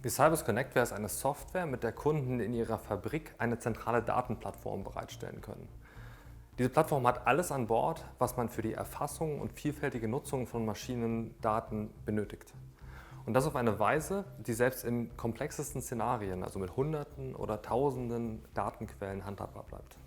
Die Cybers Connectware ist eine Software, mit der Kunden in ihrer Fabrik eine zentrale Datenplattform bereitstellen können. Diese Plattform hat alles an Bord, was man für die Erfassung und vielfältige Nutzung von Maschinendaten benötigt. Und das auf eine Weise, die selbst in komplexesten Szenarien, also mit Hunderten oder Tausenden Datenquellen, handhabbar bleibt.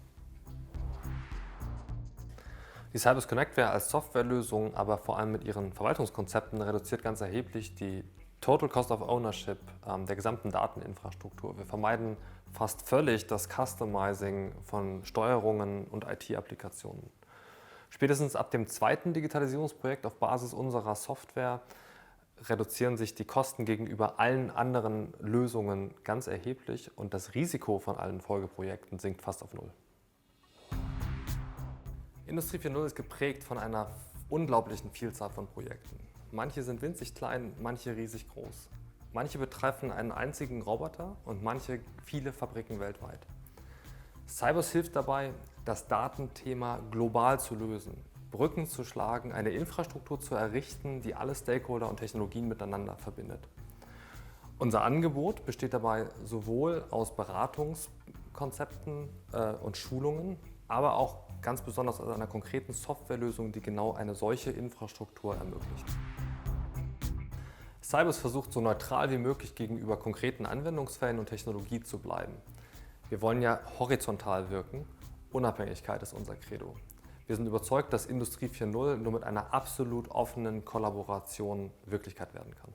Die Cybers Connectware als Softwarelösung, aber vor allem mit ihren Verwaltungskonzepten, reduziert ganz erheblich die Total Cost of Ownership der gesamten Dateninfrastruktur. Wir vermeiden fast völlig das Customizing von Steuerungen und IT-Applikationen. Spätestens ab dem zweiten Digitalisierungsprojekt auf Basis unserer Software reduzieren sich die Kosten gegenüber allen anderen Lösungen ganz erheblich und das Risiko von allen Folgeprojekten sinkt fast auf Null. Industrie 4.0 ist geprägt von einer unglaublichen Vielzahl von Projekten. Manche sind winzig klein, manche riesig groß. Manche betreffen einen einzigen Roboter und manche viele Fabriken weltweit. Cybers hilft dabei, das Datenthema global zu lösen, Brücken zu schlagen, eine Infrastruktur zu errichten, die alle Stakeholder und Technologien miteinander verbindet. Unser Angebot besteht dabei sowohl aus Beratungskonzepten und Schulungen, aber auch ganz besonders aus einer konkreten Softwarelösung, die genau eine solche Infrastruktur ermöglicht. Cybers versucht so neutral wie möglich gegenüber konkreten Anwendungsfällen und Technologie zu bleiben. Wir wollen ja horizontal wirken, Unabhängigkeit ist unser Credo. Wir sind überzeugt, dass Industrie 4.0 nur mit einer absolut offenen Kollaboration Wirklichkeit werden kann.